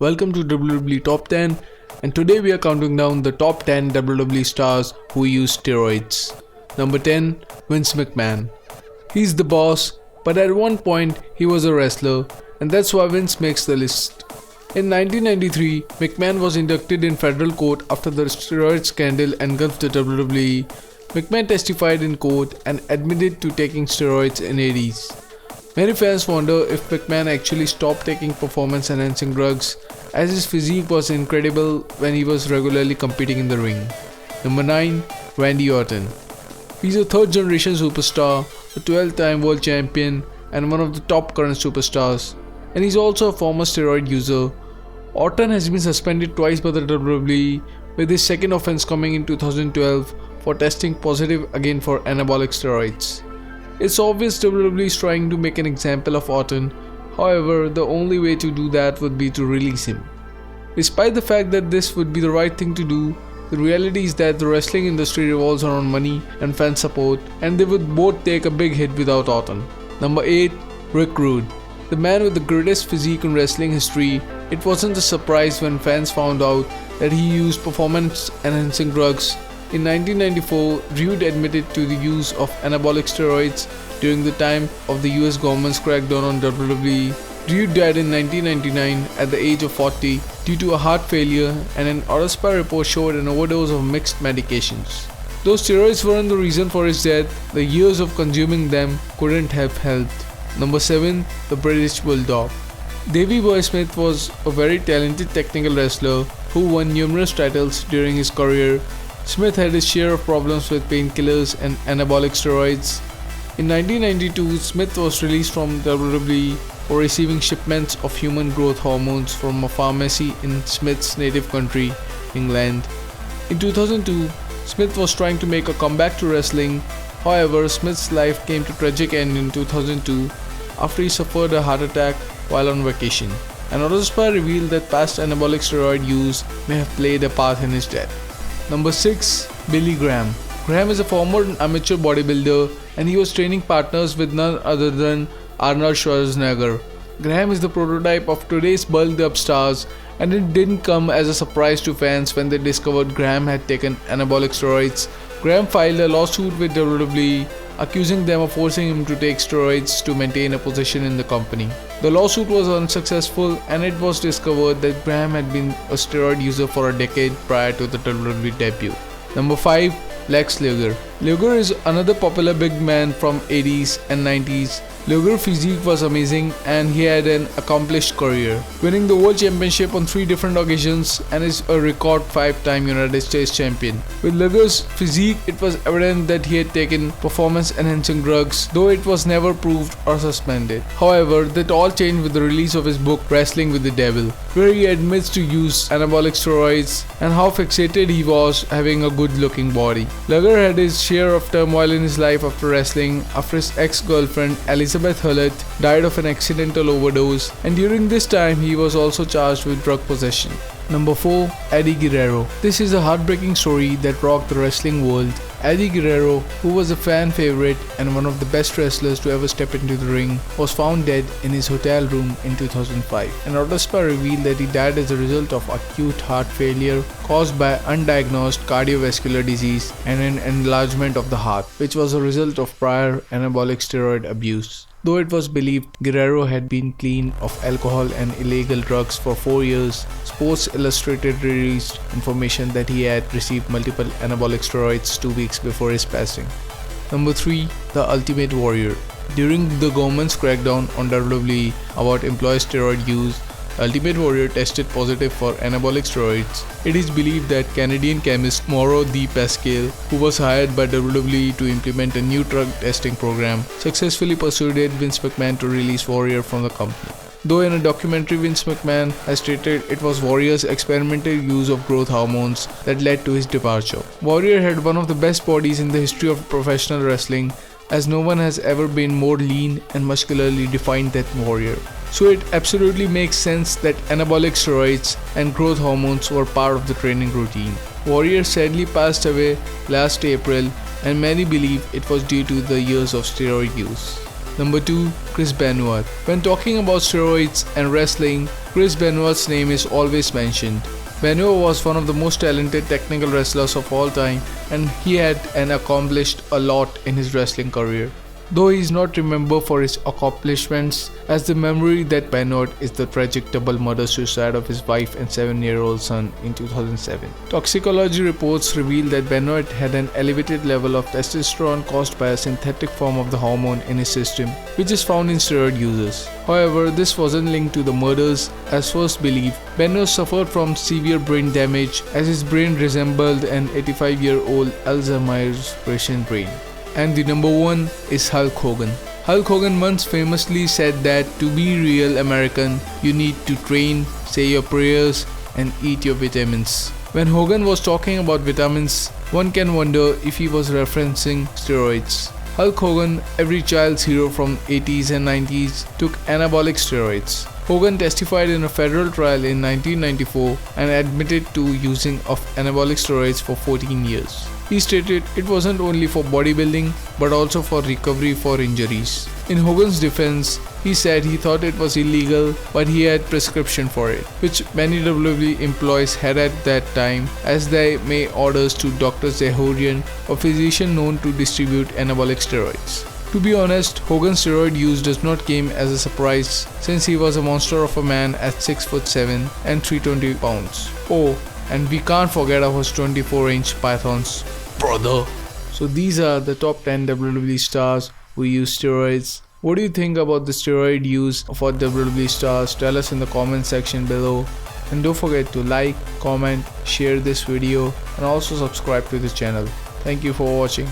Welcome to WWE Top 10, and today we are counting down the top 10 WWE stars who use steroids. Number 10, Vince McMahon. He's the boss, but at one point he was a wrestler, and that's why Vince makes the list. In 1993, McMahon was inducted in federal court after the steroid scandal engulfed the WWE. McMahon testified in court and admitted to taking steroids in 80s. Many fans wonder if McMahon actually stopped taking performance-enhancing drugs, as his physique was incredible when he was regularly competing in the ring. Number 9, Randy Orton. He's a third-generation superstar, a 12-time world champion, and one of the top current superstars. And he's also a former steroid user. Orton has been suspended twice by the WWE, with his second offense coming in 2012 for testing positive again for anabolic steroids. It's obvious WWE is trying to make an example of Orton, however, the only way to do that would be to release him. Despite the fact that this would be the right thing to do, the reality is that the wrestling industry revolves around money and fan support, and they would both take a big hit without Orton. Number 8, Rick Rude. The man with the greatest physique in wrestling history, it wasn't a surprise when fans found out that he used performance-enhancing drugs. In 1994, Rude admitted to the use of anabolic steroids during the time of the US government's crackdown on WWE. Rude died in 1999 at the age of 40 due to a heart failure, and an autopsy report showed an overdose of mixed medications. Though steroids weren't the reason for his death, the years of consuming them couldn't have helped. Number 7, the British Bulldog. Davey Boy Smith was a very talented technical wrestler who won numerous titles during his career. Smith had his share of problems with painkillers and anabolic steroids. In 1992, Smith was released from WWE for receiving shipments of human growth hormones from a pharmacy in Smith's native country, England. In 2002, Smith was trying to make a comeback to wrestling. However, Smith's life came to a tragic end in 2002 after he suffered a heart attack while on vacation. An autopsy revealed that past anabolic steroid use may have played a part in his death. Number 6, Billy Graham. Graham is a former amateur bodybuilder, and he was training partners with none other than Arnold Schwarzenegger. Graham is the prototype of today's bulked up stars, and it didn't come as a surprise to fans when they discovered Graham had taken anabolic steroids. Graham filed a lawsuit with WWE, accusing them of forcing him to take steroids to maintain a position in the company. The lawsuit was unsuccessful, and it was discovered that Graham had been a steroid user for a decade prior to the WWE debut. Number 5, Lex Luger. Luger is another popular big man from 80s and 90s. Luger's physique was amazing, and he had an accomplished career, winning the world championship on 3 different occasions and is a record 5-time United States champion. With Luger's physique, it was evident that he had taken performance-enhancing drugs, though it was never proved or suspended. However, that all changed with the release of his book Wrestling with the Devil, where he admits to use anabolic steroids and how fixated he was having a good-looking body. Luger had his share of turmoil in his life after wrestling, after his ex-girlfriend Elizabeth Hullett died of an accidental overdose, and during this time he was also charged with drug possession. Number 4, Eddie Guerrero. This is a heartbreaking story that rocked the wrestling world. Eddie Guerrero, who was a fan favorite and one of the best wrestlers to ever step into the ring, was found dead in his hotel room in 2005. An autopsy revealed that he died as a result of acute heart failure caused by undiagnosed cardiovascular disease and an enlargement of the heart, which was a result of prior anabolic steroid abuse. Though it was believed Guerrero had been clean of alcohol and illegal drugs for 4 years, Sports Illustrated released information that he had received multiple anabolic steroids 2 weeks before his passing. Number 3, The Ultimate Warrior. During the government's crackdown on WWE about employee steroid use, Ultimate Warrior tested positive for anabolic steroids. It is believed that Canadian chemist Mauro De Pascal, who was hired by WWE to implement a new drug testing program, successfully persuaded Vince McMahon to release Warrior from the company. Though in a documentary, Vince McMahon has stated it was Warrior's experimental use of growth hormones that led to his departure. Warrior had one of the best bodies in the history of professional wrestling, as no one has ever been more lean and muscularly defined than Warrior. So it absolutely makes sense that anabolic steroids and growth hormones were part of the training routine. Warrior sadly passed away last April, and many believe it was due to the years of steroid use. Number 2. Chris Benoit. When talking about steroids and wrestling, Chris Benoit's name is always mentioned. Benoit was one of the most talented technical wrestlers of all time, and he had accomplished a lot in his wrestling career. Though he is not remembered for his accomplishments, as the memory that Benoit is the tragic double murder suicide of his wife and 7-year-old son in 2007. Toxicology reports reveal that Benoit had an elevated level of testosterone caused by a synthetic form of the hormone in his system, which is found in steroid users. However, this wasn't linked to the murders, as first believed. Benoit suffered from severe brain damage, as his brain resembled an 85-year-old Alzheimer's patient brain. And the number 1 is Hulk Hogan. Hulk Hogan once famously said that to be real American, you need to train, say your prayers, and eat your vitamins. When Hogan was talking about vitamins, one can wonder if he was referencing steroids. Hulk Hogan, every child's hero from 80s and 90s, took anabolic steroids. Hogan testified in a federal trial in 1994 and admitted to using of anabolic steroids for 14 years. He stated it wasn't only for bodybuilding but also for recovery for injuries. In Hogan's defense, he said he thought it was illegal but he had prescription for it, which many WWE employees had at that time, as they made orders to Dr. Zahorian, a physician known to distribute anabolic steroids. To be honest, Hogan's steroid use does not come as a surprise, since he was a monster of a man at 6'7" and 320 pounds. Oh, and we can't forget our 24-inch pythons, brother. So these are the top 10 WWE stars who use steroids. What do you think about the steroid use for WWE stars? Tell us in the comment section below. And don't forget to like, comment, share this video and also subscribe to the channel. Thank you for watching.